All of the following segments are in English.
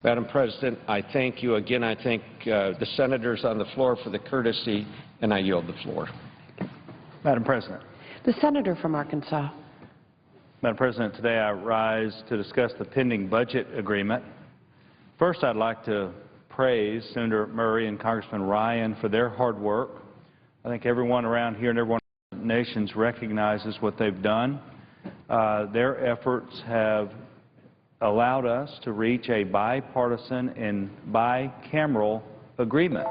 Madam President, I thank you again. I thank the senators on the floor for the courtesy, and I yield the floor. Madam President. The senator from Arkansas. Madam President, today I rise to discuss the pending budget agreement. First, I'd like to praise Senator Murray and Congressman Ryan for their hard work. I think everyone around here and everyone in the nations recognizes what they've done. Their efforts have allowed us to reach a bipartisan and bicameral agreement,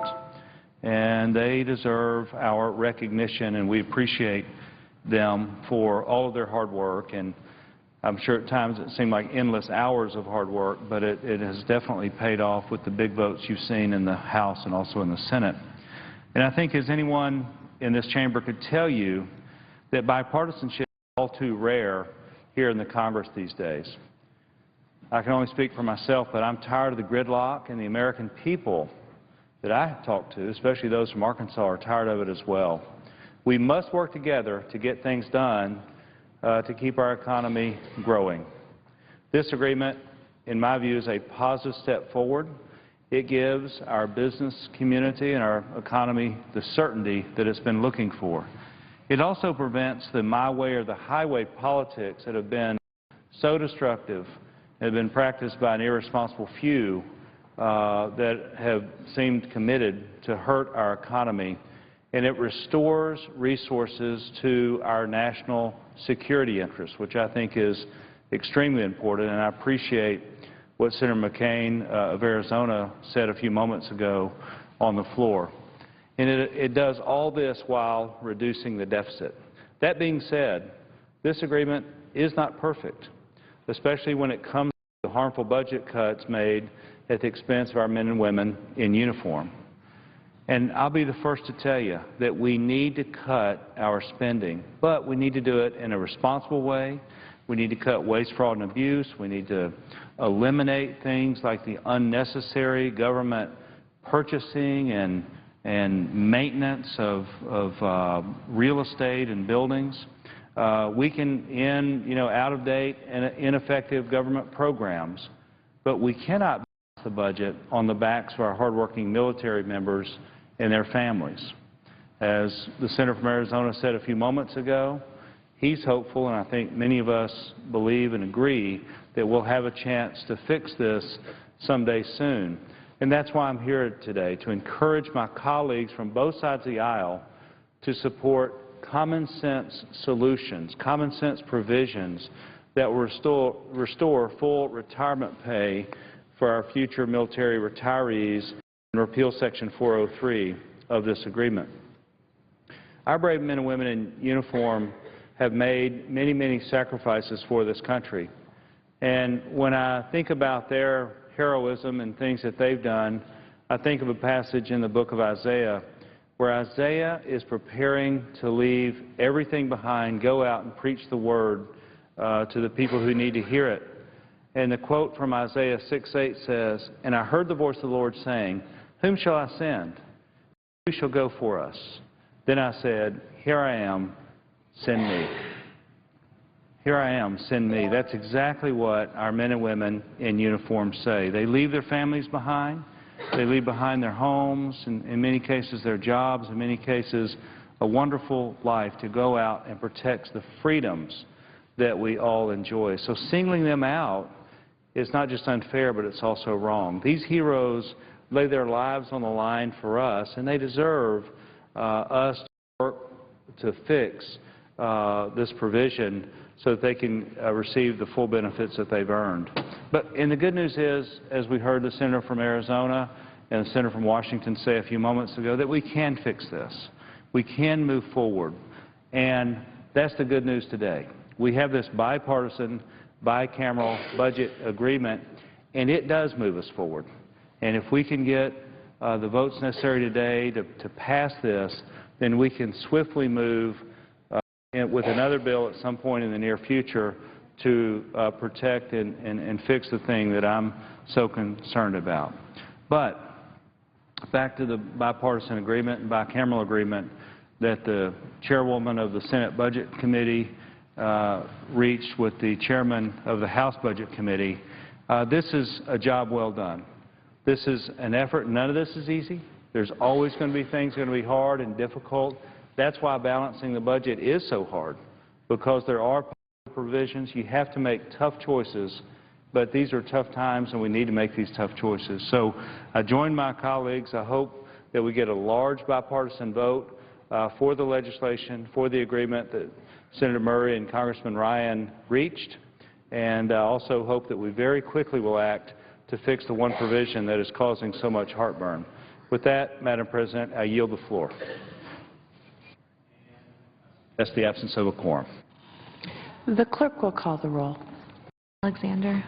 and they deserve our recognition, and we appreciate them for all of their hard work. And I'm sure at times it seemed like endless hours of hard work, but it has definitely paid off with the big votes you've seen in the House and also in the Senate. And I think, as anyone in this chamber could tell you, that bipartisanship is all too rare here in the Congress these days. I can only speak for myself, but I'm tired of the gridlock, and the American people that I have talked to, especially those from Arkansas, are tired of it as well. We must work together to get things done to keep our economy growing. This agreement, in my view, is a positive step forward. It gives our business community and our economy the certainty that it's been looking for. It also prevents the my way or the highway politics that have been so destructive, have been practiced by an irresponsible few that have seemed committed to hurt our economy. And it restores resources to our national security interests, which I think is extremely important. And I appreciate what Senator McCain of Arizona said a few moments ago on the floor. And it does all this while reducing the deficit. That being said, this agreement is not perfect, especially when it comes to harmful budget cuts made at the expense of our men and women in uniform. And I'll be the first to tell you that we need to cut our spending, but we need to do it in a responsible way. We need to cut waste, fraud, and abuse. We need to eliminate things like the unnecessary government purchasing and maintenance of real estate and buildings. We can end, out-of-date and ineffective government programs, but we cannot balance the budget on the backs of our hardworking military members and their families. As the senator from Arizona said a few moments ago, he's hopeful, and I think many of us believe and agree, that we'll have a chance to fix this someday soon. And that's why I'm here today, to encourage my colleagues from both sides of the aisle to support common sense solutions, common sense provisions that will restore full retirement pay for our future military retirees and repeal Section 403 of this agreement. Our brave men and women in uniform have made many, many sacrifices for this country. And when I think about their heroism and things that they've done, I think of a passage in the book of Isaiah where Isaiah is preparing to leave everything behind, go out and preach the word to the people who need to hear it. And the quote from Isaiah 6:8 says, "And I heard the voice of the Lord saying, Whom shall I send? Who shall go for us? Then I said, Here I am, send me." Here I am, send me. That's exactly what our men and women in uniform say. They leave their families behind. They leave behind their homes, and in many cases their jobs, in many cases a wonderful life to go out and protect the freedoms that we all enjoy. So singling them out is not just unfair, but it's also wrong. These heroes lay their lives on the line for us, and they deserve us to work to fix this provision so that they can receive the full benefits that they've earned. And the good news is, as we heard the senator from Arizona and the senator from Washington say a few moments ago, that we can fix this. We can move forward. And that's the good news today. We have this bipartisan, bicameral budget agreement, and it does move us forward. And if we can get the votes necessary today to pass this, then we can swiftly move with another bill at some point in the near future to protect and fix the thing that I'm so concerned about. But back to the bipartisan agreement and bicameral agreement that the chairwoman of the Senate Budget Committee reached with the chairman of the House Budget Committee. This is a job well done. This is an effort. None of this is easy. There's always going to be things going to be hard and difficult. That's why balancing the budget is so hard, because there are provisions. You have to make tough choices, but these are tough times, and we need to make these tough choices. So I join my colleagues. I hope that we get a large bipartisan vote for the legislation, for the agreement that Senator Murray and Congressman Ryan reached, and I also hope that we very quickly will act to fix the one provision that is causing so much heartburn. With that, Madam President, I yield the floor. That's the absence of a quorum. The clerk will call the roll. Alexander.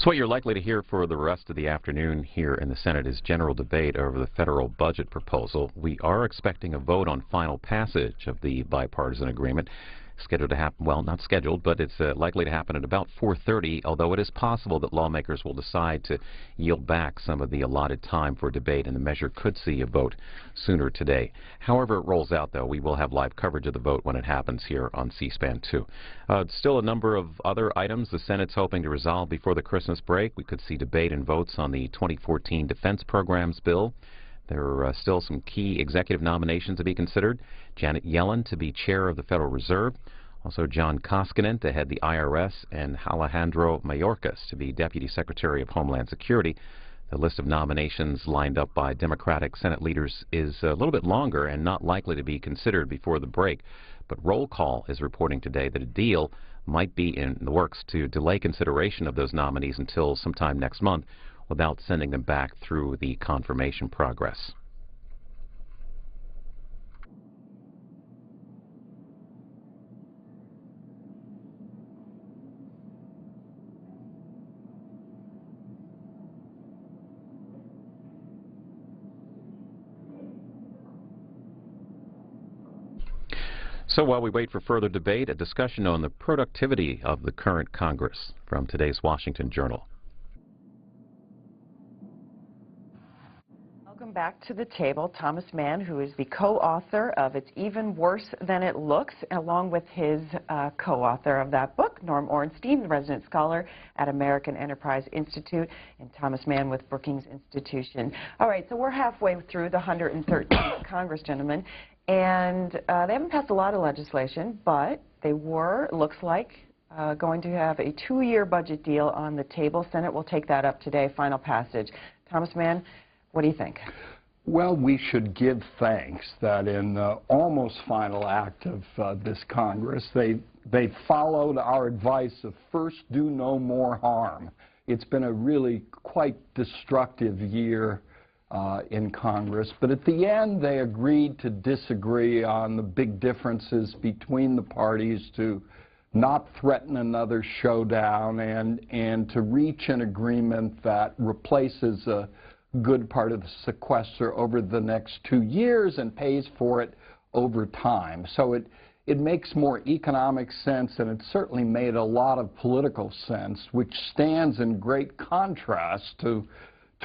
So what you're likely to hear for the rest of the afternoon here in the Senate is general debate over the federal budget proposal. We are expecting a vote on final passage of the bipartisan agreement. Scheduled to happen, well, not scheduled, but it's likely to happen at about 4:30, although it is possible that lawmakers will decide to yield back some of the allotted time for debate, and the measure could see a vote sooner today. However it rolls out, though, we will have live coverage of the vote when it happens here on C-SPAN 2. Still a number of other items the Senate's hoping to resolve before the Christmas break. We could see debate and votes on the 2014 Defense Programs bill. There are still some key executive nominations to be considered. Janet Yellen to be chair of the Federal Reserve. Also John Koskinen to head the IRS, and Alejandro Mayorkas to be Deputy Secretary of Homeland Security. The list of nominations lined up by Democratic Senate leaders is a little bit longer and not likely to be considered before the break. But Roll Call is reporting today that a deal might be in the works to delay consideration of those nominees until sometime next month, without sending them back through the confirmation progress. So while we wait for further debate, a discussion on the productivity of the current Congress from today's Washington Journal. Welcome back to the table, Thomas Mann, who is the co-author of It's Even Worse Than It Looks, along with his co-author of that book, Norm Ornstein, the resident scholar at American Enterprise Institute, and Thomas Mann with Brookings Institution. All right, so we're halfway through the 113th Congress, gentlemen, and they haven't passed a lot of legislation, but they were, looks like, going to have a 2-year budget deal on the table. Senate will take that up today, final passage. Thomas Mann, what do you think? Well, we should give thanks that in the almost final act of this Congress, they followed our advice of first do no more harm. It's been a really quite destructive year in Congress, but at the end they agreed to disagree on the big differences between the parties, to not threaten another showdown, and to reach an agreement that replaces a good part of the sequester over the next 2 years and pays for it over time. So it makes more economic sense, and it certainly made a lot of political sense, which stands in great contrast to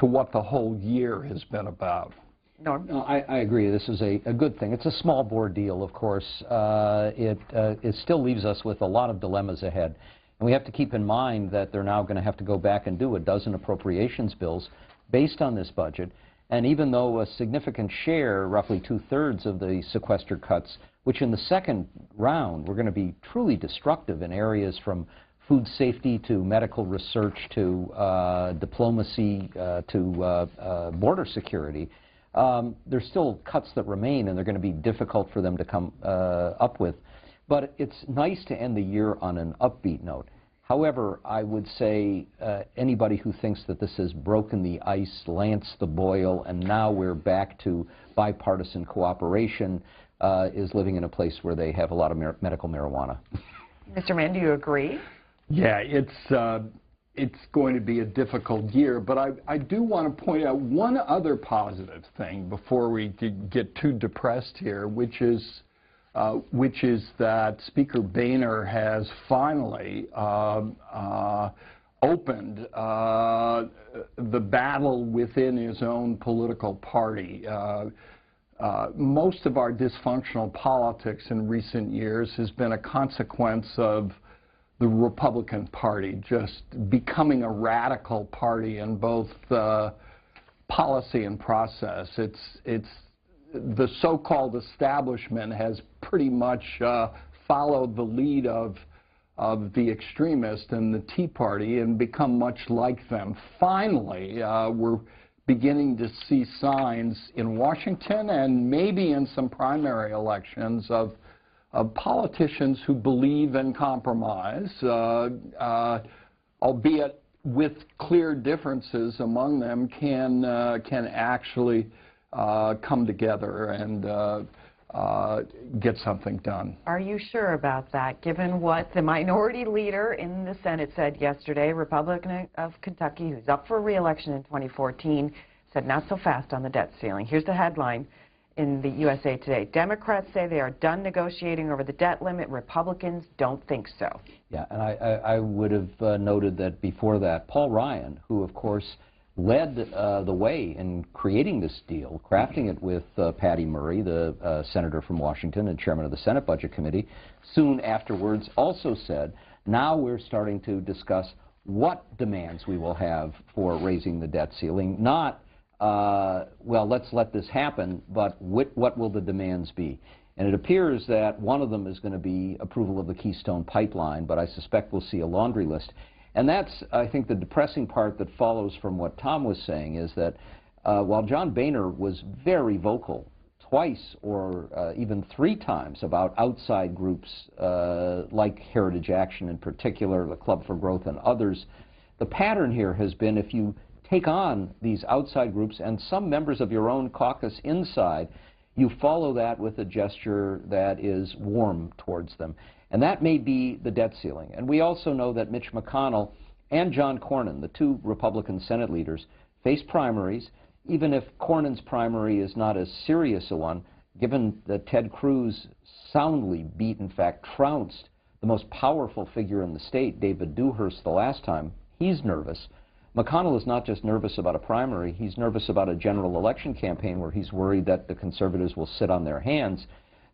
what the whole year has been about. Norm? No, I agree. This is a good thing. It's a small board deal, of course. It still leaves us with a lot of dilemmas ahead. And we have to keep in mind that they're now going to have to go back and do a dozen appropriations bills based on this budget. And even though a significant share, roughly 2/3 of the sequester cuts, which in the second round were going to be truly destructive in areas from food safety to medical research to diplomacy to border security, there's still cuts that remain, and they're going to be difficult for them to come up with. But it's nice to end the year on an upbeat note. However, I would say anybody who thinks that this has broken the ice, lanced the boil, and now we're back to bipartisan cooperation is living in a place where they have a lot of medical marijuana. Mr. Mann, do you agree? Yeah, it's going to be a difficult year, but I do want to point out one other positive thing before we get too depressed here, which is that Speaker Boehner has finally opened the battle within his own political party. Most of our dysfunctional politics in recent years has been a consequence of the Republican Party just becoming a radical party in both policy and process. The so-called establishment has pretty much followed the lead of the extremists in the Tea Party and become much like them. Finally, we're beginning to see signs in Washington and maybe in some primary elections of politicians who believe in compromise, albeit with clear differences among them, can actually come together. And get something done. Are you sure about that, given what the minority leader in the Senate said yesterday, Republican of Kentucky, who's up for re-election in 2014, said not so fast on the debt ceiling? Here's the headline in the USA Today. Democrats say they are done negotiating over the debt limit. Republicans don't think so. Yeah, and I would have noted that before that, Paul Ryan, who of course led the way in creating this deal, crafting it with Patty Murray, the senator from Washington and chairman of the Senate Budget Committee, soon afterwards also said, now we're starting to discuss what demands we will have for raising the debt ceiling, not well, let's let this happen, but what will the demands be? And it appears that one of them is going to be approval of the Keystone Pipeline, but I suspect we'll see a laundry list. And that's, I think, the depressing part that follows from what Tom was saying is that while John Boehner was very vocal twice or even 3 times about outside groups like Heritage Action in particular, the Club for Growth and others, the pattern here has been if you take on these outside groups and some members of your own caucus inside, you follow that with a gesture that is warm towards them. And that may be the debt ceiling. And we also know that Mitch McConnell and John Cornyn, the 2 Republican Senate leaders, face primaries. Even if Cornyn's primary is not as serious a one, given that Ted Cruz soundly beat, in fact, trounced the most powerful figure in the state, David Dewhurst, the last time, he's nervous. McConnell is not just nervous about a primary, he's nervous about a general election campaign where he's worried that the conservatives will sit on their hands.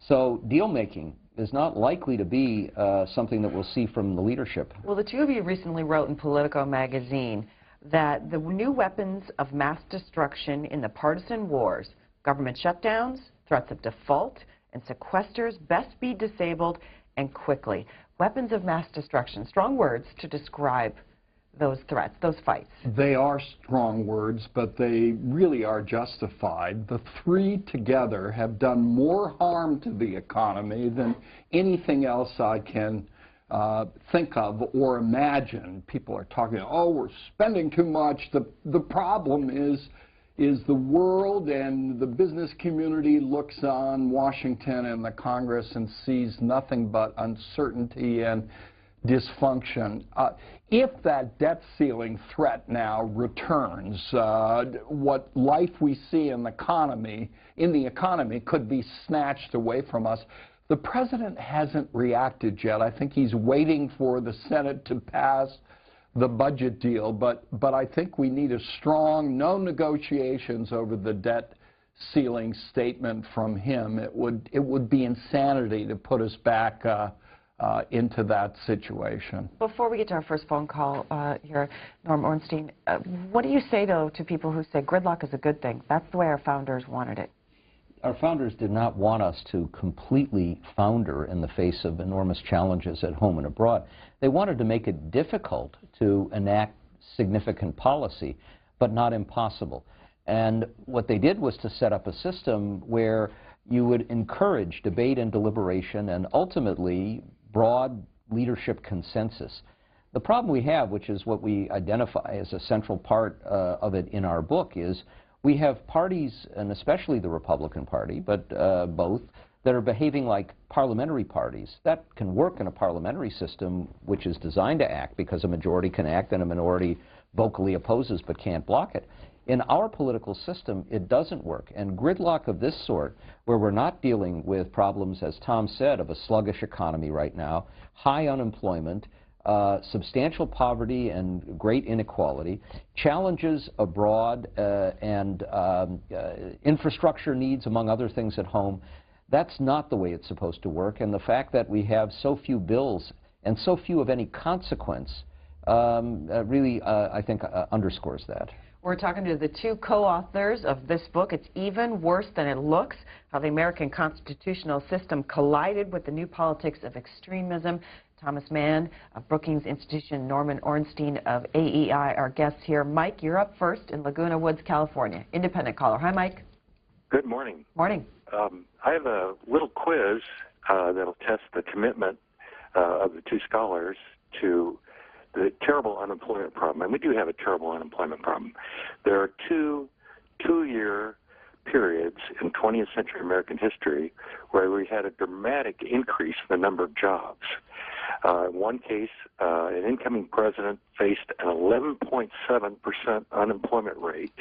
So deal-making is not likely to be something that we'll see from the leadership. Well, the 2 of you recently wrote in Politico magazine that the new weapons of mass destruction in the partisan wars, government shutdowns, threats of default, and sequesters best be disabled and quickly. Weapons of mass destruction, strong words to describe those threats, those fights. They are strong words, but they really are justified. The 3 together have done more harm to the economy than anything else I can think of or imagine. People are talking, oh, we're spending too much. The problem is the world and the business community looks on Washington and the Congress and sees nothing but uncertainty and dysfunction. If that debt ceiling threat now returns, what life we see in the economy could be snatched away from us. The president hasn't reacted yet. I think he's waiting for the Senate to pass the budget deal, but I think we need a strong no negotiations over the debt ceiling statement from him. It would be insanity to put us back into that situation. Before we get to our first phone call here, Norm Ornstein, what do you say, though, to people who say gridlock is a good thing? That's the way our founders wanted it. Our founders did not want us to completely founder in the face of enormous challenges at home and abroad. They wanted to make it difficult to enact significant policy, but not impossible. And what they did was to set up a system where you would encourage debate and deliberation and ultimately broad leadership consensus. The problem we have, which is what we identify as a central part of it in our book, is we have parties, and especially the Republican Party, but both, that are behaving like parliamentary parties. That can work in a parliamentary system which is designed to act because a majority can act and a minority vocally opposes but can't block it. In our political system, it doesn't work. And gridlock of this sort, where we're not dealing with problems, as Tom said, of a sluggish economy right now, high unemployment, substantial poverty and great inequality, challenges abroad and infrastructure needs, among other things, at home, that's not the way it's supposed to work. And the fact that we have so few bills and so few of any consequence really, I think, underscores that. We're talking to the 2 co-authors of this book, It's Even Worse Than It Looks, How the American Constitutional System Collided with the New Politics of Extremism. Thomas Mann of Brookings Institution, Norman Ornstein of AEI, our guests here. Mike, you're up first in Laguna Woods, California. Independent caller. Hi, Mike. Good morning. Morning. I have a little quiz that'll test the commitment of the 2 scholars to the terrible unemployment problem. And we do have a terrible unemployment problem. There are 2 two-year periods in 20th century American history where we had a dramatic increase in the number of jobs. In one case, an incoming president faced an 11.7% unemployment rate.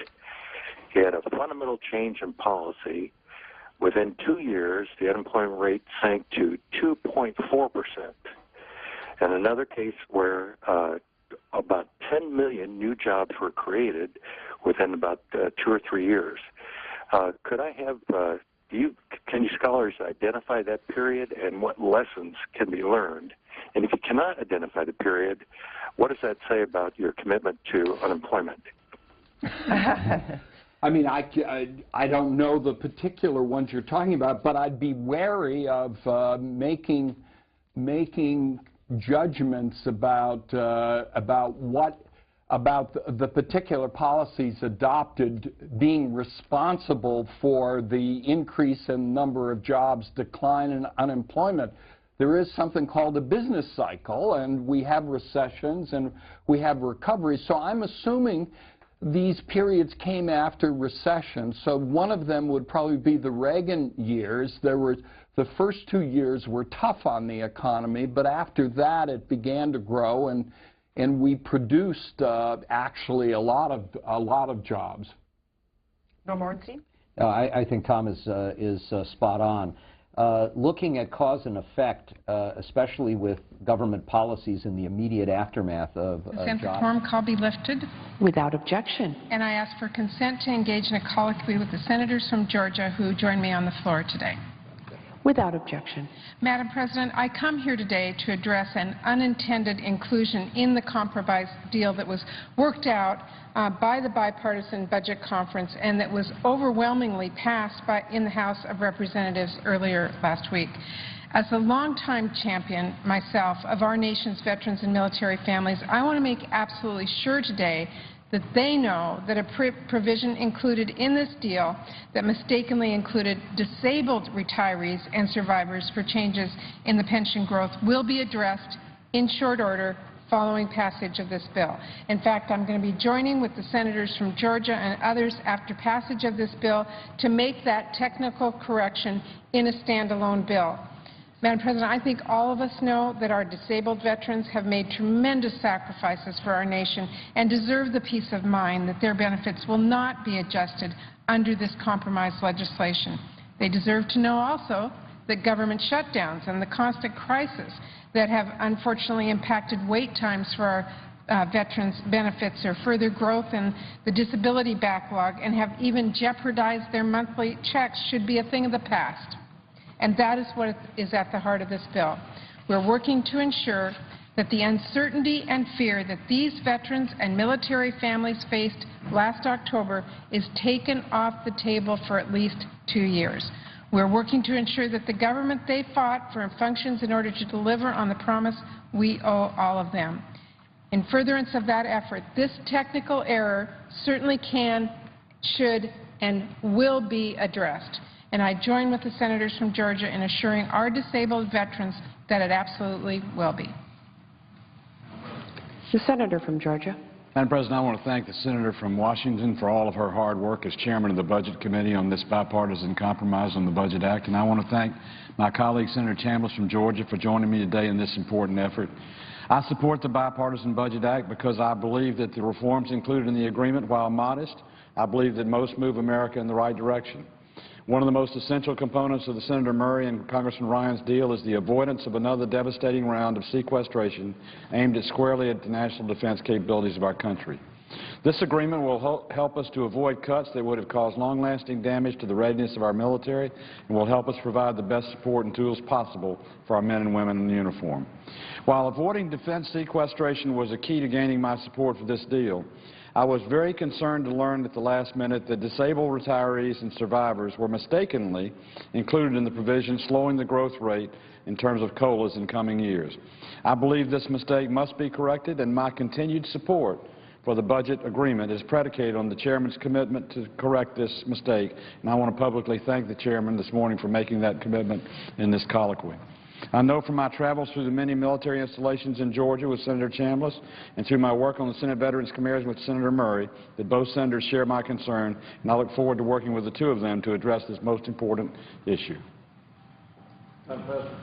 He had a fundamental change in policy. Within 2 years, the unemployment rate sank to 2.4%. And another case where about 10 million new jobs were created within about 2 or 3 years. Could I have, can you scholars identify that period and what lessons can be learned? And if you cannot identify the period, what does that say about your commitment to unemployment? I mean, I don't know the particular ones you're talking about, but I'd be wary of making judgments about the particular policies adopted being responsible for the increase in number of jobs, decline in unemployment. There is something called a business cycle, and we have recessions and we have recoveries. So I'm assuming these periods came after recession. So one of them would probably be the Reagan years. The first 2 years were tough on the economy, but after that it began to grow, and we produced actually a lot of jobs. Norm Ornstein? I think Tom is spot on. Looking at cause and effect, especially with government policies in the immediate aftermath of Consent the quorum call be lifted. Without objection. And I ask for consent to engage in a colloquy with the senators from Georgia who join me on the floor today. Without objection. Madam President, I come here today to address an unintended inclusion in the compromise deal that was worked out by the Bipartisan Budget Conference and that was overwhelmingly passed in the House of Representatives earlier last week. As a longtime champion myself of our nation's veterans and military families, I want to make absolutely sure today that they know that a provision included in this deal that mistakenly included disabled retirees and survivors for changes in the pension growth will be addressed in short order following passage of this bill. In fact, I'm going to be joining with the senators from Georgia and others after passage of this bill to make that technical correction in a standalone bill. Madam President, I think all of us know that our disabled veterans have made tremendous sacrifices for our nation and deserve the peace of mind that their benefits will not be adjusted under this compromise legislation. They deserve to know also that government shutdowns and the constant crisis that have unfortunately impacted wait times for our veterans' benefits or further growth in the disability backlog and have even jeopardized their monthly checks should be a thing of the past. And that is what is at the heart of this bill. We're working to ensure that the uncertainty and fear that these veterans and military families faced last October is taken off the table for at least 2 years. We're working to ensure that the government they fought for functions in order to deliver on the promise we owe all of them. In furtherance of that effort, this technical error certainly can, should, and will be addressed. And I join with the senators from Georgia in assuring our disabled veterans that it absolutely will be. The senator from Georgia. Madam President, I want to thank the senator from Washington for all of her hard work as chairman of the Budget Committee on this bipartisan compromise on the Budget Act. And I want to thank my colleague, Senator Chambliss from Georgia, for joining me today in this important effort. I support the Bipartisan Budget Act because I believe that the reforms included in the agreement, while modest, I believe that most move America in the right direction. One of the most essential components of the Senator Murray and Congressman Ryan's deal is the avoidance of another devastating round of sequestration aimed squarely at the national defense capabilities of our country. This agreement will help us to avoid cuts that would have caused long-lasting damage to the readiness of our military and will help us provide the best support and tools possible for our men and women in uniform. While avoiding defense sequestration was a key to gaining my support for this deal, I was very concerned to learn at the last minute that disabled retirees and survivors were mistakenly included in the provision, slowing the growth rate in terms of COLAs in coming years. I believe this mistake must be corrected, and my continued support for the budget agreement is predicated on the chairman's commitment to correct this mistake, and I want to publicly thank the chairman this morning for making that commitment in this colloquy. I know from my travels through the many military installations in Georgia with Senator Chambliss and through my work on the Senate Veterans Committee with Senator Murray that both senators share my concern, and I look forward to working with the two of them to address this most important issue. Madam President.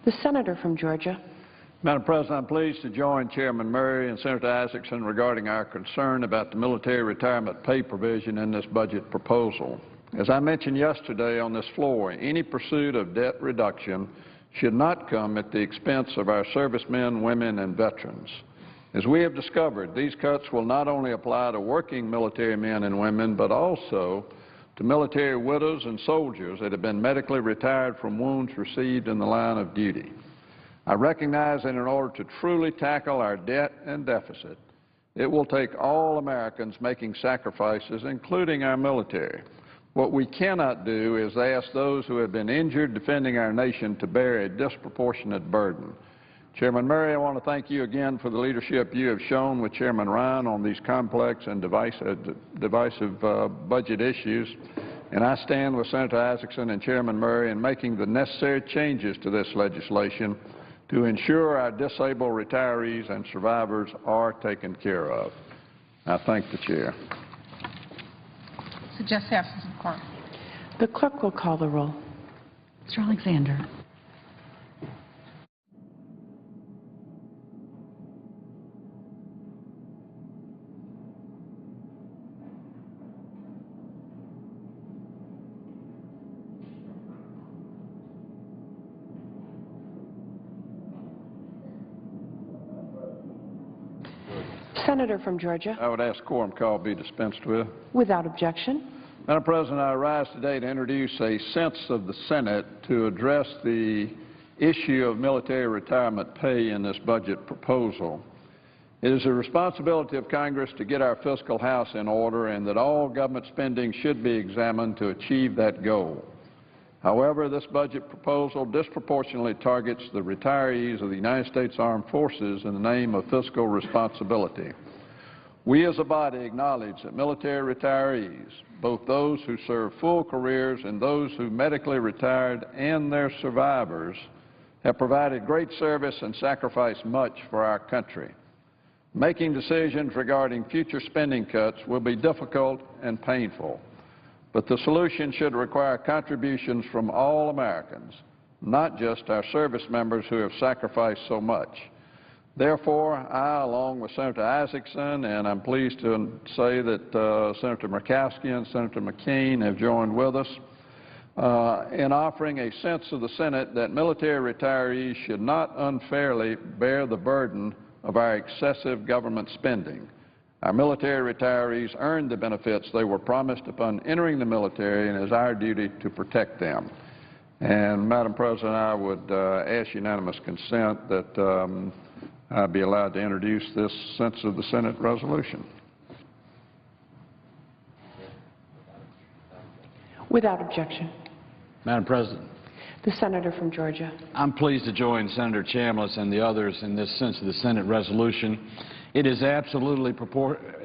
The senator from Georgia. Madam President, I'm pleased to join Chairman Murray and Senator Isaacson regarding our concern about the military retirement pay provision in this budget proposal. As I mentioned yesterday on this floor, any pursuit of debt reduction should not come at the expense of our servicemen, women, and veterans. As we have discovered, these cuts will not only apply to working military men and women, but also to military widows and soldiers that have been medically retired from wounds received in the line of duty. I recognize that in order to truly tackle our debt and deficit, it will take all Americans making sacrifices, including our military. What we cannot do is ask those who have been injured defending our nation to bear a disproportionate burden. Chairman Murray, I want to thank you again for the leadership you have shown with Chairman Ryan on these complex and divisive budget issues, and I stand with Senator Isaacson and Chairman Murray in making the necessary changes to this legislation to ensure our disabled retirees and survivors are taken care of. I thank the Chair. Suggest absence of quorum. The clerk will call the roll. Mr. Alexander. Senator from Georgia. I would ask quorum call be dispensed with. Without objection. Madam President, I rise today to introduce a sense of the Senate to address the issue of military retirement pay in this budget proposal. It is the responsibility of Congress to get our fiscal house in order and that all government spending should be examined to achieve that goal. However, this budget proposal disproportionately targets the retirees of the United States Armed Forces in the name of fiscal responsibility. We as a body acknowledge that military retirees, both those who serve full careers and those who medically retired and their survivors, have provided great service and sacrificed much for our country. Making decisions regarding future spending cuts will be difficult and painful, but the solution should require contributions from all Americans, not just our service members who have sacrificed so much. Therefore, I, along with Senator Isaacson, and I'm pleased to say that Senator Murkowski and Senator McCain have joined with us in offering a sense of the Senate that military retirees should not unfairly bear the burden of our excessive government spending. Our military retirees earned the benefits they were promised upon entering the military, and it is our duty to protect them. And, Madam President, I would ask unanimous consent that I be allowed to introduce this sense of the Senate resolution. Without objection. Madam President. The senator from Georgia. I'm pleased to join Senator Chambliss and the others in this sense of the Senate resolution. It is absolutely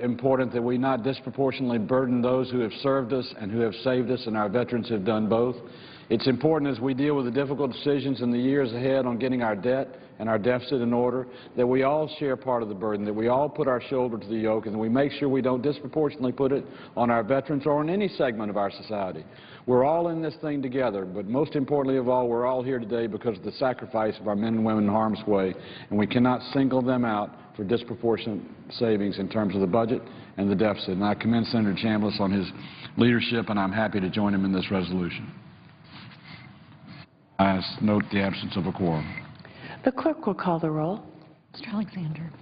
important that we not disproportionately burden those who have served us and who have saved us, and our veterans have done both. It's important as we deal with the difficult decisions in the years ahead on getting our debt and our deficit in order, that we all share part of the burden, that we all put our shoulder to the yoke, and that we make sure we don't disproportionately put it on our veterans or on any segment of our society. We're all in this thing together, but most importantly of all, we're all here today because of the sacrifice of our men and women in harm's way, and we cannot single them out for disproportionate savings in terms of the budget and the deficit. And I commend Senator Chambliss on his leadership, and I'm happy to join him in this resolution. I note the absence of a quorum. The clerk will call the roll. Mr. Alexander.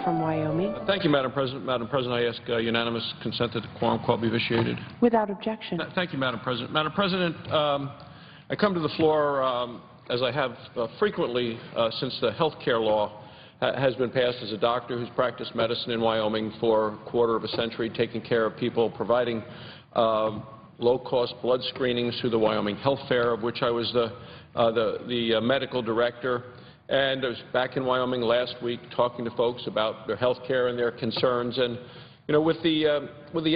from Wyoming. Thank you, Madam President. Madam President, I ask unanimous consent that the quorum call be vitiated. Without objection. Thank you, Madam President. Madam President, I come to the floor, as I have frequently since the health care law has been passed, as a doctor who's practiced medicine in Wyoming for a quarter of a century, taking care of people, providing low-cost blood screenings through the Wyoming Health Fair, of which I was the medical director. And I was back in Wyoming last week talking to folks about their health care and their concerns. And, you know, with the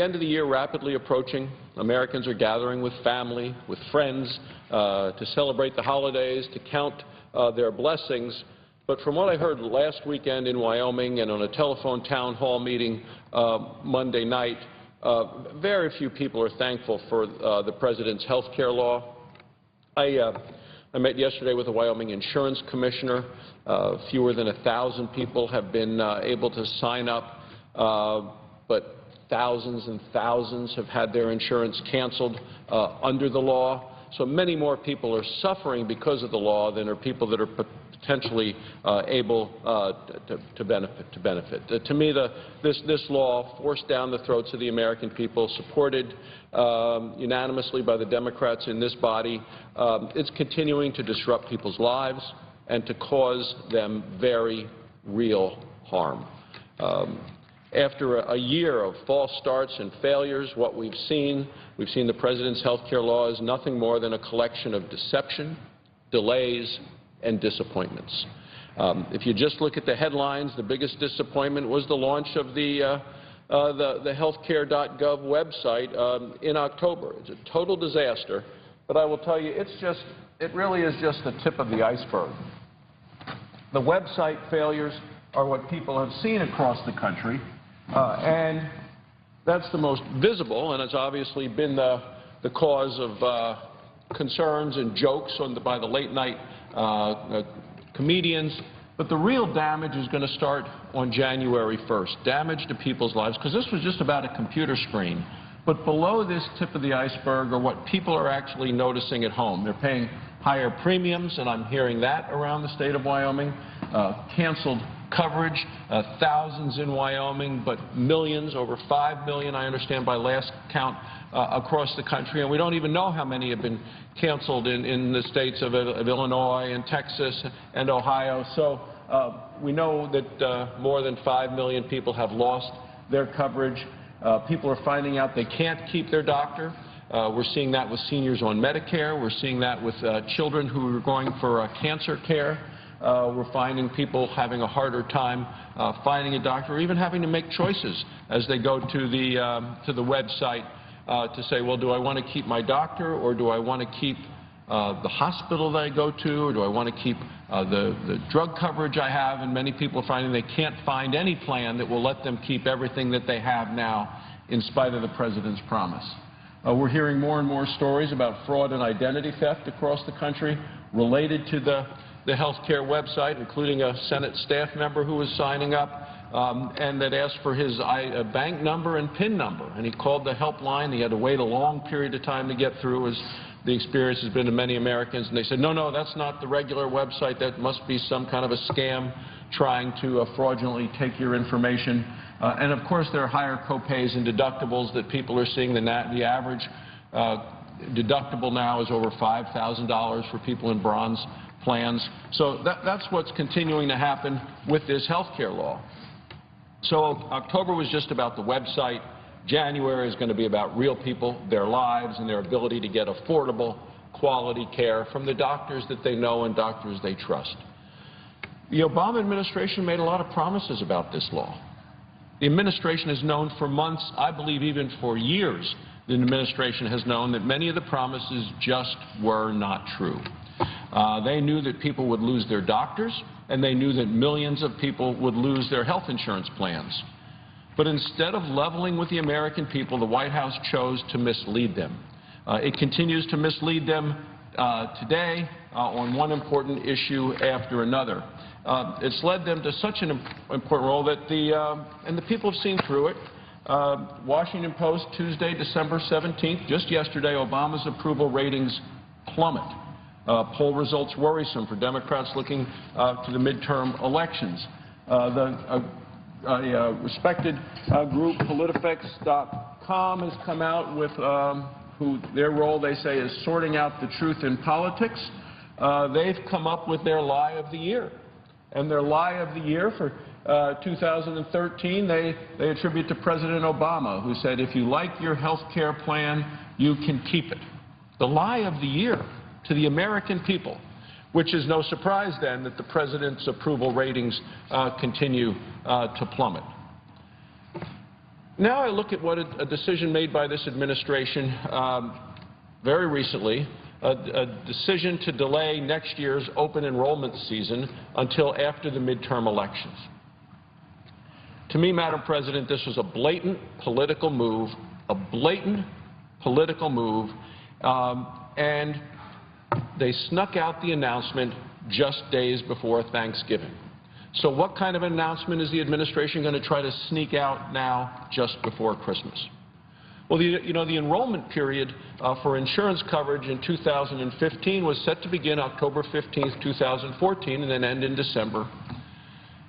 end of the year rapidly approaching, Americans are gathering with family, with friends, to celebrate the holidays, to count their blessings. But from what I heard last weekend in Wyoming and on a telephone town hall meeting Monday night, very few people are thankful for the President's health care law. I met yesterday with the Wyoming Insurance Commissioner. Fewer than 1,000 people have been able to sign up, but thousands and thousands have had their insurance canceled under the law. So many more people are suffering because of the law than are people that are potentially able to benefit. To me, this law forced down the throats of the American people, supported unanimously by the Democrats in this body. It's continuing to disrupt people's lives and to cause them very real harm. After a year of false starts and failures, what we've seen the President's health care law is nothing more than a collection of deception, delays, and disappointments. If you just look at the headlines, the biggest disappointment was the launch of the healthcare.gov website in October. It's a total disaster, but I will tell you, it really is just the tip of the iceberg. The website failures are what people have seen across the country, and that's the most visible, and it's obviously been the cause of concerns and jokes by the late-night comedians. But the real damage is going to start on January 1st, damage to people's lives, because this was just about a computer screen. But below this tip of the iceberg are what people are actually noticing at home. They're paying higher premiums, and I'm hearing that around the state of Wyoming, canceled coverage, thousands in Wyoming, but millions, over 5 million, I understand by last count, across the country. And we don't even know how many have been canceled in the states of Illinois and Texas and Ohio. So we know that more than 5 million people have lost their coverage. People are finding out they can't keep their doctor. We're seeing that with seniors on Medicare. We're seeing that with children who are going for cancer care. We're finding people having a harder time finding a doctor, or even having to make choices as they go to the website to say, well, do I want to keep my doctor, or do I want to keep the hospital that I go to, or do I want to keep the drug coverage I have? And many people are finding they can't find any plan that will let them keep everything that they have now, in spite of the President's promise. We're hearing more and more stories about fraud and identity theft across the country related to the health care website, including a Senate staff member who was signing up and that asked for his bank number and PIN number. And he called the helpline. He had to wait a long period of time to get through, as the experience has been to many Americans. And they said, no, that's not the regular website. That must be some kind of a scam trying to fraudulently take your information. And, of course, there are higher copays and deductibles that people are seeing. The average deductible now is over $5,000 for people in bronze plans. So that's what's continuing to happen with this health care law. So October was just about the website. January is going to be about real people, their lives, and their ability to get affordable, quality care from the doctors that they know and doctors they trust. The Obama administration made a lot of promises about this law. The administration has known for months, I believe even for years, the administration has known that many of the promises just were not true. They knew that people would lose their doctors, and they knew that millions of people would lose their health insurance plans. But instead of leveling with the American people, the White House chose to mislead them. It continues to mislead them today on one important issue after another. It's led them to such an important role that and the people have seen through it. Washington Post, Tuesday, December 17th, just yesterday, Obama's approval ratings plummet. Poll results worrisome for Democrats looking to the midterm elections. a respected group, PolitiFax.com, has come out with their role, they say, is sorting out the truth in politics. They've come up with their lie of the year. And their lie of the year for 2013, they attribute to President Obama, who said, if you like your health care plan, you can keep it. The lie of the year to the American people, which is no surprise then that the president's approval ratings continue to plummet. Now I look at what a decision made by this administration very recently, a decision to delay next year's open enrollment season until after the midterm elections. To me, Madam President, this was a blatant political move, and they snuck out the announcement just days before Thanksgiving. So what kind of announcement is the administration going to try to sneak out now just before Christmas? Well, the enrollment period for insurance coverage in 2015 was set to begin October 15th, 2014, and then end in December.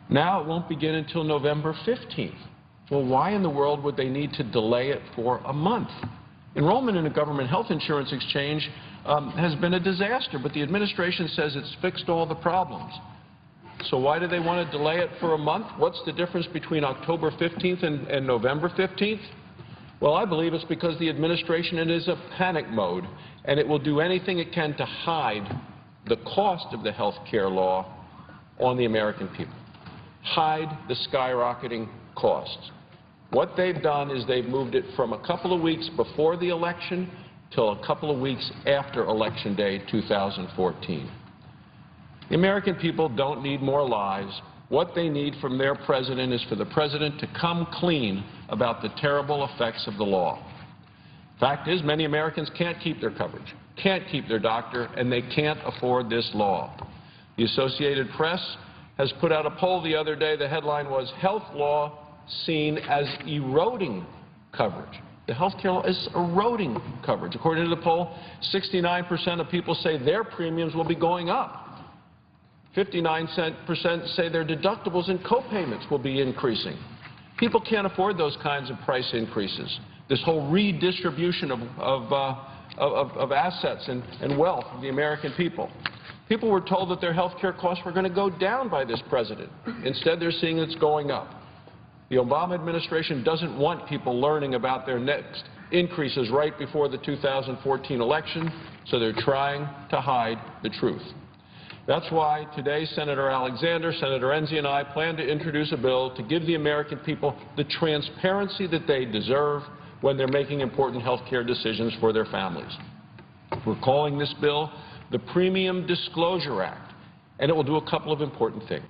Now it won't begin until November 15th. Well, why in the world would they need to delay it for a month? Enrollment in a government health insurance exchange has been a disaster, but the administration says it's fixed all the problems. So why do they want to delay it for a month? What's the difference between October 15th and November 15th? Well, I believe it's because the administration is in a panic mode, and it will do anything it can to hide the cost of the health care law on the American people. Hide the skyrocketing costs. What they've done is they've moved it from a couple of weeks before the election till a couple of weeks after Election Day 2014. The American people don't need more lies. What they need from their president is for the president to come clean about the terrible effects of the law. Fact is, many Americans can't keep their coverage, can't keep their doctor, and they can't afford this law. The Associated Press has put out a poll the other day. The headline was, Health Law Seen as Eroding Coverage. The health care law is eroding coverage. According to the poll, 69% of people say their premiums will be going up. 59% say their deductibles and co-payments will be increasing. People can't afford those kinds of price increases. This whole redistribution of assets and wealth of the American people. People were told that their health care costs were going to go down by this president. Instead, they're seeing it's going up. The Obama administration doesn't want people learning about their next increases right before the 2014 election, so they're trying to hide the truth. That's why today Senator Alexander, Senator Enzi, and I plan to introduce a bill to give the American people the transparency that they deserve when they're making important health care decisions for their families. We're calling this bill the Premium Disclosure Act, and it will do a couple of important things.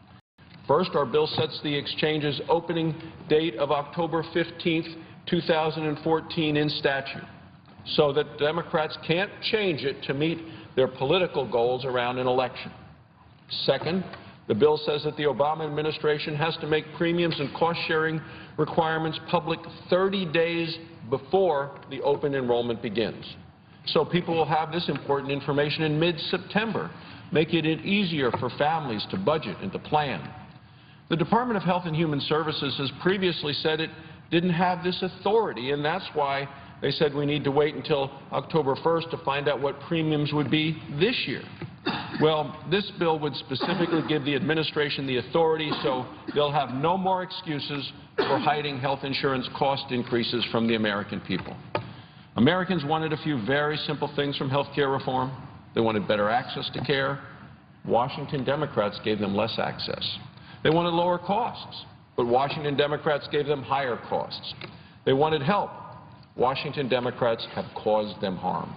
First, our bill sets the exchange's opening date of October 15th, 2014 in statute, so that Democrats can't change it to meet their political goals around an election. Second, the bill says that the Obama administration has to make premiums and cost-sharing requirements public 30 days before the open enrollment begins. So people will have this important information in mid-September, making it easier for families to budget and to plan. The Department of Health and Human Services has previously said it didn't have this authority, and that's why they said we need to wait until October 1st to find out what premiums would be this year. Well, this bill would specifically give the administration the authority, so they'll have no more excuses for hiding health insurance cost increases from the American people. Americans wanted a few very simple things from health care reform. They wanted better access to care. Washington Democrats gave them less access. They wanted lower costs, but Washington Democrats gave them higher costs. They wanted help. Washington Democrats have caused them harm.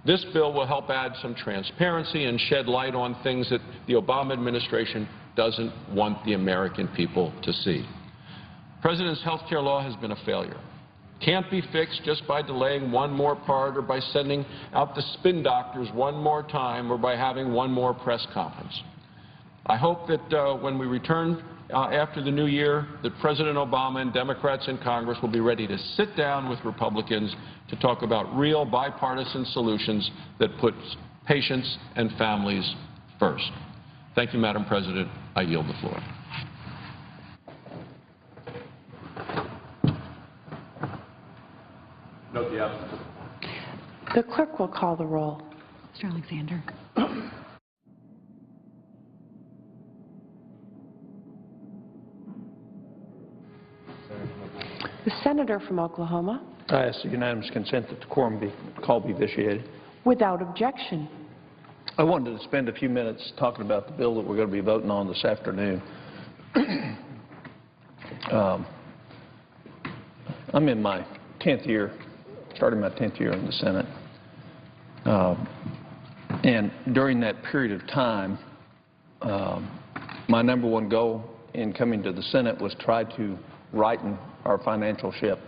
This bill will help add some transparency and shed light on things that the Obama administration doesn't want the American people to see. The President's health care law has been a failure. Can't be fixed just by delaying one more part or by sending out the spin doctors one more time or by having one more press conference. I hope that when we return after the new year, that President Obama and Democrats in Congress will be ready to sit down with Republicans to talk about real bipartisan solutions that put patients and families first. Thank you, Madam President. I yield the floor. Note the absence. The clerk will call the roll. Mr. Alexander. The senator from Oklahoma. I ask the unanimous consent that the quorum call be vitiated. Without objection. I wanted to spend a few minutes talking about the bill that we're going to be voting on this afternoon. I'm in my 10th year, starting my 10th year in the Senate. And during that period of time, my number one goal in coming to the Senate was try to righten our financial ship.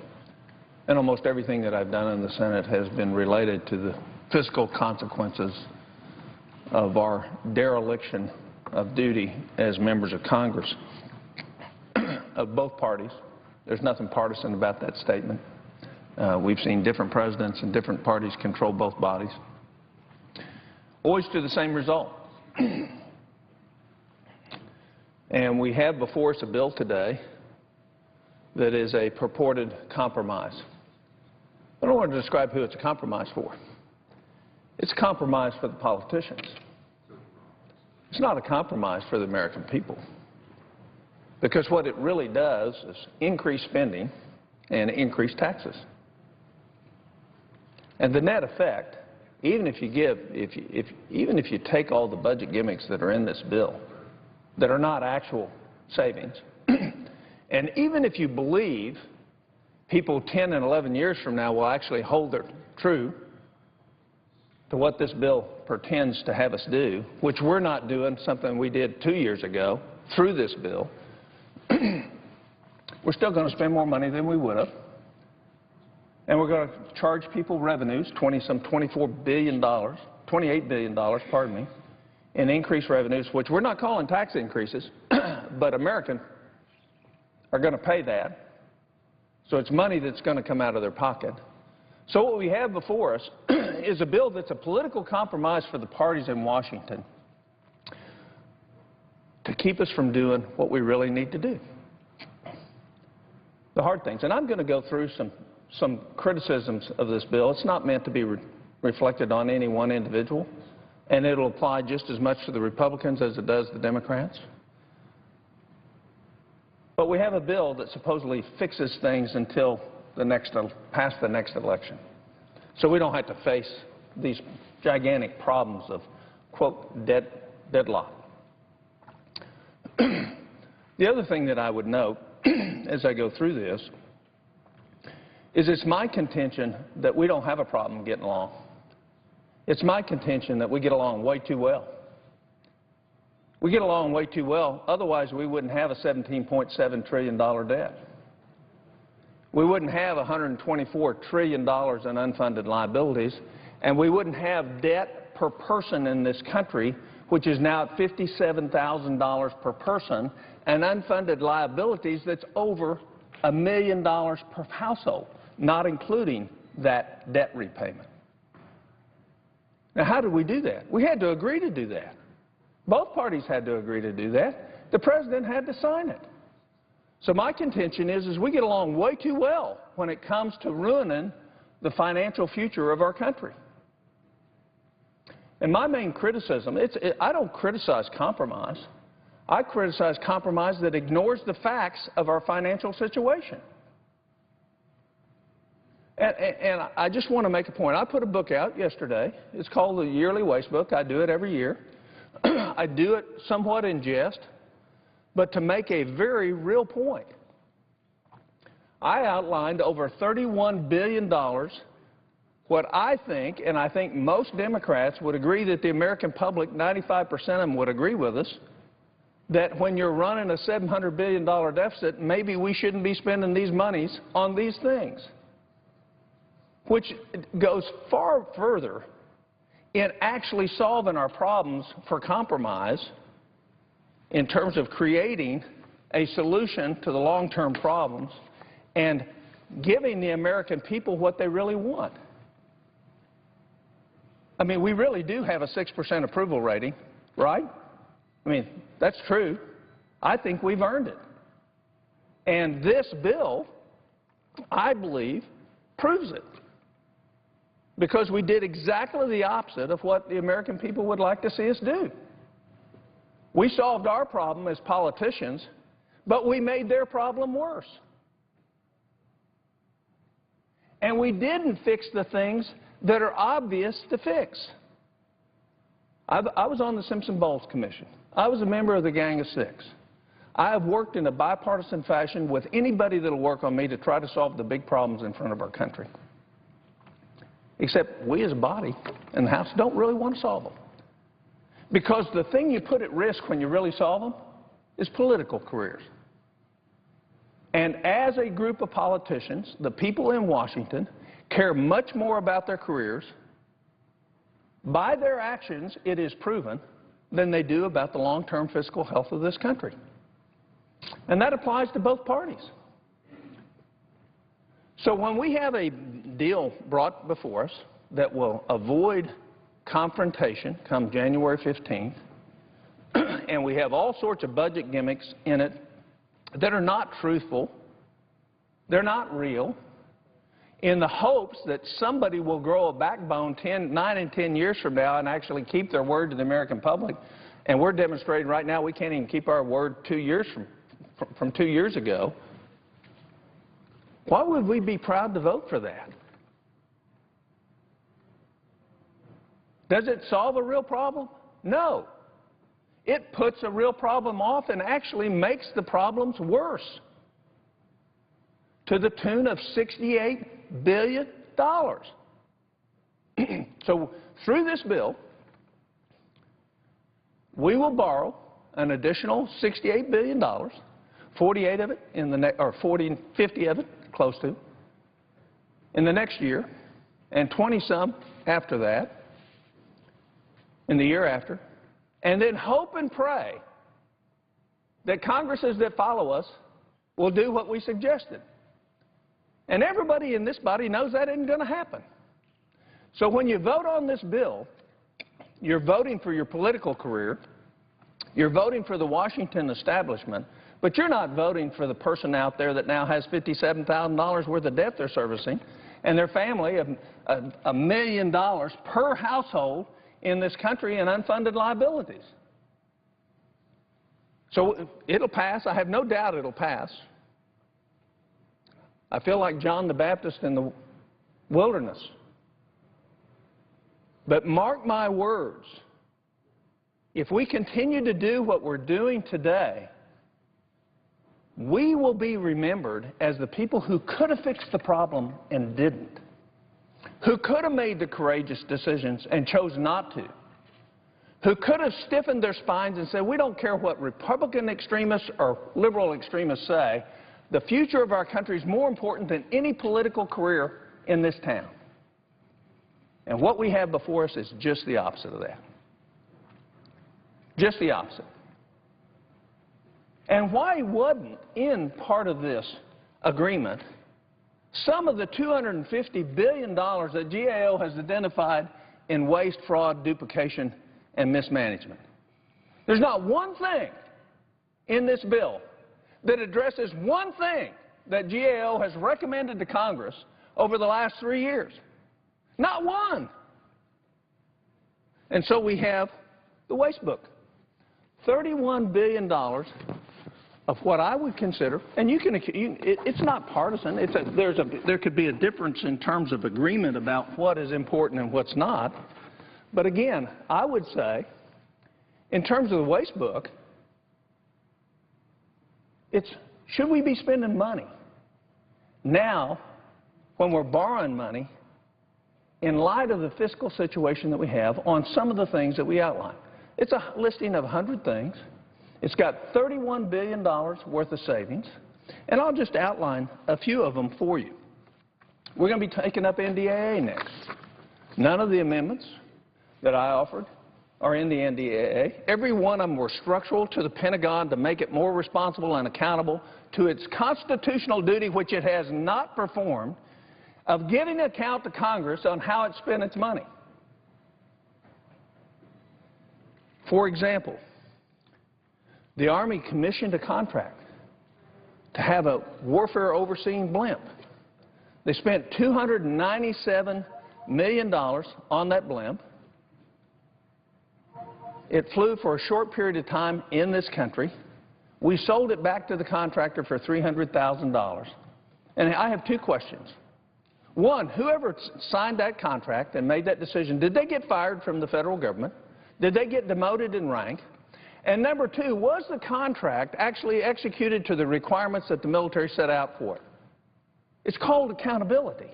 And almost everything that I've done in the Senate has been related to the fiscal consequences of our dereliction of duty as members of Congress of both parties. There's nothing partisan about that statement. We've seen different presidents and different parties control both bodies. Always to the same result. And we have before us a bill today that is a purported compromise. I don't want to describe who it's a compromise for. It's a compromise for the politicians. It's not a compromise for the American people. Because what it really does is increase spending and increase taxes. And the net effect, even if you take all the budget gimmicks that are in this bill that are not actual savings, and even if you believe people 10 and 11 years from now will actually hold their true to what this bill pretends to have us do, which we're not doing, something we did 2 years ago through this bill, we're still going to spend more money than we would have. And we're going to charge people revenues, $28 billion, pardon me, in increased revenues, which we're not calling tax increases, but Americans are going to pay that. So it's money that's going to come out of their pocket. So what we have before us is a bill that's a political compromise for the parties in Washington to keep us from doing what we really need to do. The hard things. And I'm going to go through some criticisms of this bill. It's not meant to be reflected on any one individual, and it'll apply just as much to the Republicans as it does the Democrats. But we have a bill that supposedly fixes things until past the next election. So we don't have to face these gigantic problems of, quote, deadlock. The other thing that I would note as I go through this is it's my contention that we don't have a problem getting along. It's my contention that we get along way too well. We get along way too well, otherwise we wouldn't have a $17.7 trillion debt. We wouldn't have $124 trillion in unfunded liabilities, and we wouldn't have debt per person in this country, which is now at $57,000 per person, and unfunded liabilities that's over $1 million per household, not including that debt repayment. Now, how did we do that? We had to agree to do that. Both parties had to agree to do that. The president had to sign it. So my contention is we get along way too well when it comes to ruining the financial future of our country. And my main criticism, I don't criticize compromise. I criticize compromise that ignores the facts of our financial situation. And I just want to make a point. I put a book out yesterday. It's called the Yearly Waste Book. I do it every year. I do it somewhat in jest, but to make a very real point. I outlined over $31 billion, what I think, and I think most Democrats would agree that the American public, 95% of them would agree with us, that when you're running a $700 billion deficit, maybe we shouldn't be spending these monies on these things, which goes far further in actually solving our problems for compromise in terms of creating a solution to the long-term problems and giving the American people what they really want. I mean, we really do have a 6% approval rating, right? I mean, that's true. I think we've earned it. And this bill, I believe, proves it. because we did exactly the opposite of what the American people would like to see us do. We solved our problem as politicians, but we made their problem worse. And we didn't fix the things that are obvious to fix. I was on the Simpson-Bowles Commission. I was a member of the Gang of Six. I have worked in a bipartisan fashion with anybody that will work on me to try to solve the big problems in front of our country. Except we as a body in the House don't really want to solve them. Because the thing you put at risk when you really solve them is political careers. And as a group of politicians, the people in Washington care much more about their careers, by their actions, it is proven, than they do about the long-term fiscal health of this country. And that applies to both parties. So when we have a deal brought before us that will avoid confrontation come January 15th, and we have all sorts of budget gimmicks in it that are not truthful, they're not real, in the hopes that somebody will grow a backbone 9 and 10 years from now and actually keep their word to the American public. And we're demonstrating right now we can't even keep our word 2 years from 2 years ago. Why would we be proud to vote for that? Does it solve a real problem? No. It puts a real problem off and actually makes the problems worse to the tune of $68 billion. So through this bill, we will borrow an additional $68 billion, 48 of it in the or 50 of it, close to, in the next year, and 20-some after that, in the year after, and then hope and pray that Congresses that follow us will do what we suggested. And everybody in this body knows that isn't going to happen. So when you vote on this bill, you're voting for your political career, you're voting for the Washington establishment, but you're not voting for the person out there that now has $57,000 worth of debt they're servicing, and their family of $1 million per household in this country in unfunded liabilities. So it'll pass. I have no doubt it'll pass. I feel like John the Baptist in the wilderness. But mark my words, if we continue to do what we're doing today, we will be remembered as the people who could have fixed the problem and didn't, who could have made the courageous decisions and chose not to, who could have stiffened their spines and said, we don't care what Republican extremists or liberal extremists say, the future of our country is more important than any political career in this town. And what we have before us is just the opposite of that. Just the opposite. And why wouldn't, in part of this agreement, some of the $250 billion that GAO has identified in waste, fraud, duplication, and mismanagement? There's not one thing in this bill that addresses one thing that GAO has recommended to Congress over the last 3 years. Not one. And so we have the waste book. $31 billion of what I would consider, and it's not partisan. There could be a difference in terms of agreement about what is important and what's not. But again, I would say, in terms of the waste book, should we be spending money now when we're borrowing money in light of the fiscal situation that we have on some of the things that we outline? It's a listing of 100 things. It's got $31 billion worth of savings, and I'll just outline a few of them for you. We're going to be taking up NDAA next. None of the amendments that I offered are in the NDAA. Every one of them were structural to the Pentagon to make it more responsible and accountable to its constitutional duty, which it has not performed, of giving account to Congress on how it spent its money. For example, the Army commissioned a contract to have a warfare overseeing blimp. They spent $297 million on that blimp. It flew for a short period of time in this country. We sold it back to the contractor for $300,000. And I have two questions. One, whoever signed that contract and made that decision, did they get fired from the federal government? Did they get demoted in rank? And number two, was the contract actually executed to the requirements that the military set out for it? It's called accountability.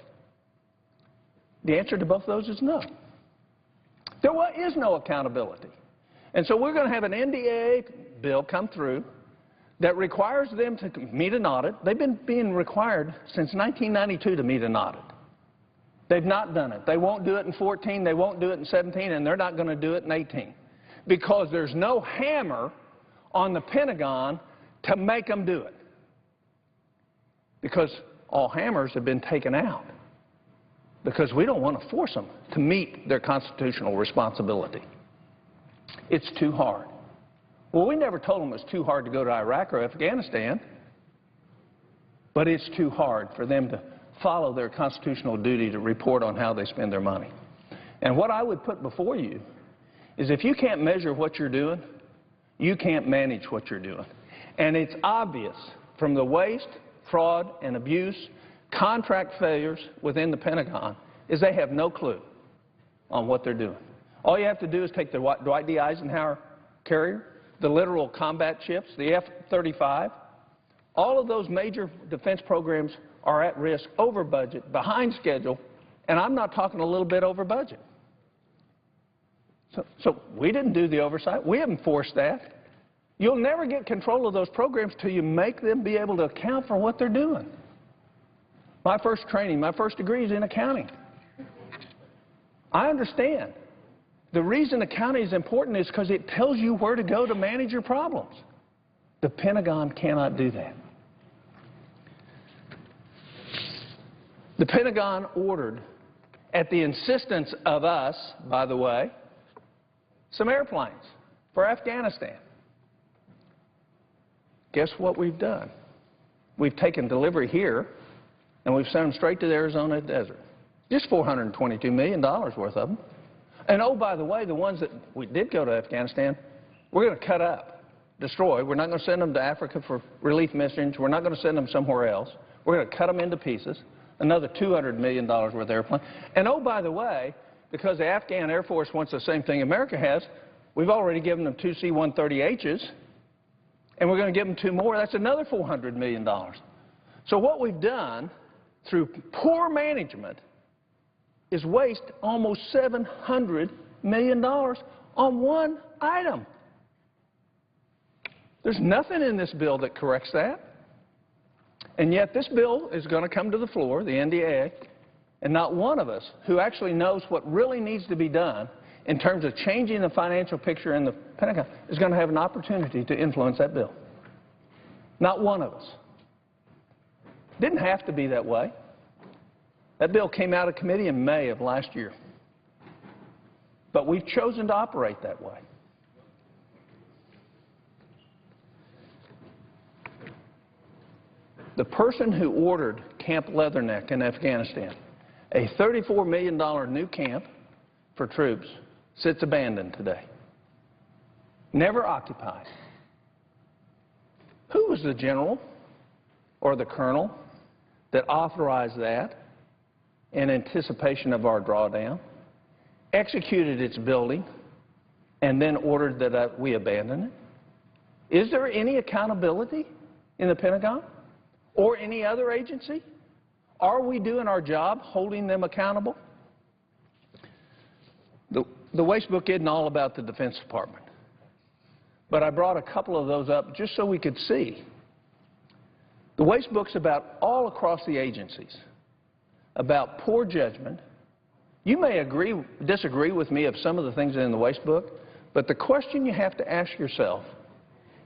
The answer to both of those is no. There is no accountability. And so we're going to have an NDAA bill come through that requires them to meet an audit. They've been being required since 1992 to meet an audit. They've not done it. They won't do it in 14, they won't do it in 17, and they're not going to do it in 18 because there's no hammer on the Pentagon to make them do it because all hammers have been taken out because we don't want to force them to meet their constitutional responsibility. It's too hard. Well, we never told them it was too hard to go to Iraq or Afghanistan, but it's too hard for them to follow their constitutional duty to report on how they spend their money. And what I would put before you is if you can't measure what you're doing, you can't manage what you're doing. And it's obvious from the waste, fraud, and abuse, contract failures within the Pentagon is they have no clue on what they're doing. All you have to do is take the Dwight D. Eisenhower carrier, the littoral combat ships, the F-35. All of those major defense programs are at risk, over budget, behind schedule, and I'm not talking a little bit over budget. So we didn't do the oversight. We haven't forced that. You'll never get control of those programs till you make them be able to account for what they're doing. My first training, my first degree is in accounting. I understand. The reason accounting is important is because it tells you where to go to manage your problems. The Pentagon cannot do that. The Pentagon ordered, at the insistence of us, by the way, some airplanes for Afghanistan. Guess what we've done? We've taken delivery here, and we've sent them straight to the Arizona desert. Just $422 million worth of them. And oh, by the way, the ones that we did go to Afghanistan, we're going to cut up, destroy. We're not going to send them to Africa for relief missions. We're not going to send them somewhere else. We're going to cut them into pieces, another $200 million worth of airplane. And oh, by the way, because the Afghan Air Force wants the same thing America has, we've already given them 2 C-130Hs, and we're going to give them 2 more. That's another $400 million. So what we've done through poor management is waste almost $700 million on one item. There's nothing in this bill that corrects that. And yet this bill is going to come to the floor, the NDAA, and not one of us who actually knows what really needs to be done in terms of changing the financial picture in the Pentagon is going to have an opportunity to influence that bill. Not one of us. Didn't have to be that way. That bill came out of committee in May of last year. But we've chosen to operate that way. The person who ordered Camp Leatherneck in Afghanistan, a $34 million new camp for troops, sits abandoned today. Never occupied. Who was the general or the colonel that authorized that in anticipation of our drawdown, executed its building, and then ordered that we abandon it? Is there any accountability in the Pentagon or any other agency? Are we doing our job holding them accountable? The waste book isn't all about the Defense Department, but I brought a couple of those up just so we could see. The waste book's about all across the agencies, about poor judgment. You may disagree with me of some of the things in the waste book, but the question you have to ask yourself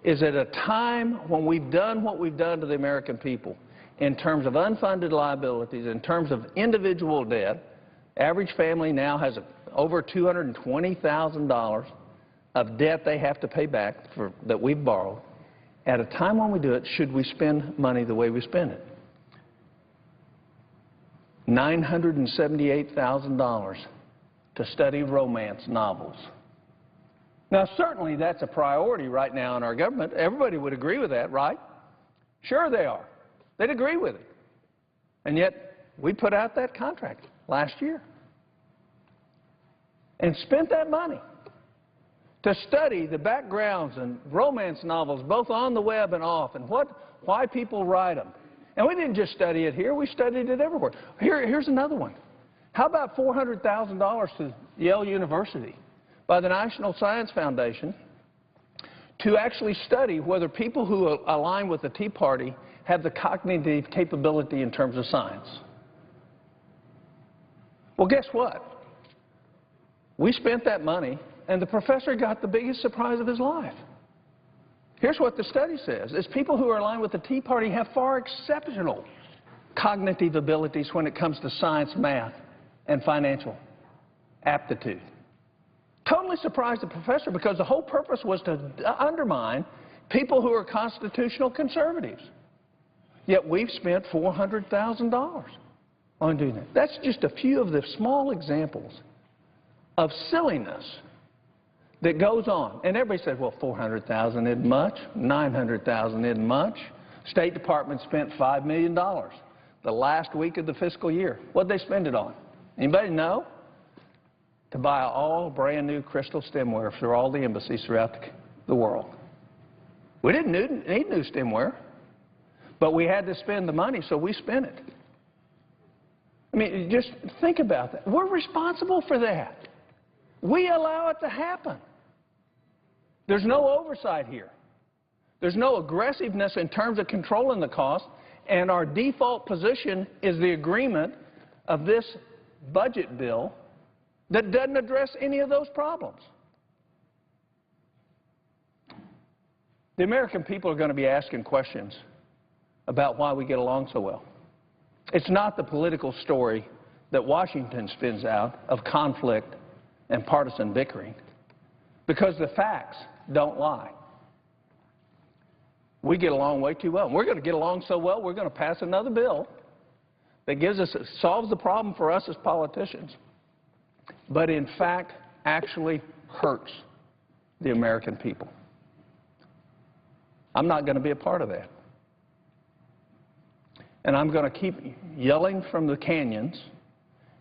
is at a time when we've done what we've done to the American people in terms of unfunded liabilities, in terms of individual debt, average family now has over $220,000 of debt they have to pay back that we've borrowed. At a time when we do it, should we spend money the way we spend it? $978,000 to study romance novels. Now, certainly that's a priority right now in our government. Everybody would agree with that, right? Sure they are. They'd agree with it. And yet, we put out that contract last year and spent that money to study the backgrounds and romance novels, both on the web and off, and why people write them. And we didn't just study it here, we studied it everywhere. Here's another one. How about $400,000 to Yale University by the National Science Foundation to actually study whether people who align with the Tea Party have the cognitive capability in terms of science? Well, guess what? We spent that money, and the professor got the biggest surprise of his life. Here's what the study says, is people who are aligned with the Tea Party have far exceptional cognitive abilities when it comes to science, math, and financial aptitude. Totally surprised the professor because the whole purpose was to undermine people who are constitutional conservatives. Yet we've spent $400,000 on doing that. That's just a few of the small examples of silliness that goes on. And everybody said, well, $400,000 isn't much, $900,000 isn't much. State Department spent $5 million the last week of the fiscal year. What did they spend it on? Anybody know? To buy all brand new crystal stemware for all the embassies throughout the world. We didn't need new stemware, but we had to spend the money, so we spent it. I mean, just think about that. We're responsible for that. We allow it to happen. There's no oversight here. There's no aggressiveness in terms of controlling the cost, and our default position is the agreement of this budget bill that doesn't address any of those problems. The American people are going to be asking questions about why we get along so well. It's not the political story that Washington spins out of conflict and partisan bickering, because the facts don't lie. We get along way too well. We're going to get along so well, we're going to pass another bill that solves the problem for us as politicians, but in fact actually hurts the American people. I'm not going to be a part of that. And I'm going to keep yelling from the canyons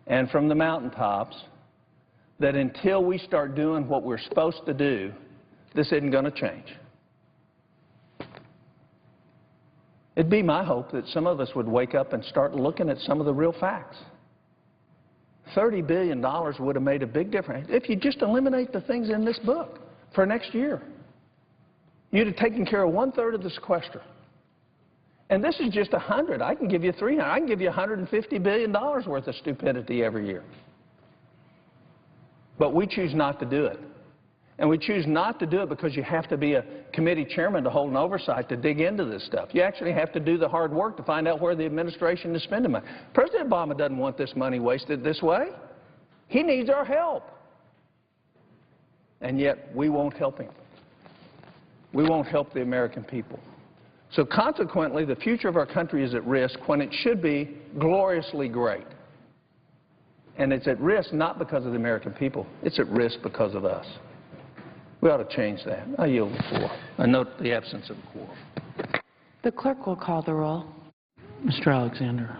and from the mountaintops that until we start doing what we're supposed to do, this isn't going to change. It'd be my hope that some of us would wake up and start looking at some of the real facts. $30 billion would have made a big difference if you just eliminate the things in this book for next year. You'd have taken care of 1/3 of the sequester. And this is just 100. I can give you 300. I can give you $150 billion worth of stupidity every year. But we choose not to do it. And we choose not to do it because you have to be a committee chairman to hold an oversight to dig into this stuff. You actually have to do the hard work to find out where the administration is spending money. President Obama doesn't want this money wasted this way. He needs our help. And yet we won't help him. We won't help the American people. So consequently, the future of our country is at risk when it should be gloriously great. And it's at risk not because of the American people. It's at risk because of us. We ought to change that. I yield the floor. I note the absence of a quorum. The clerk will call the roll. Mr. Alexander.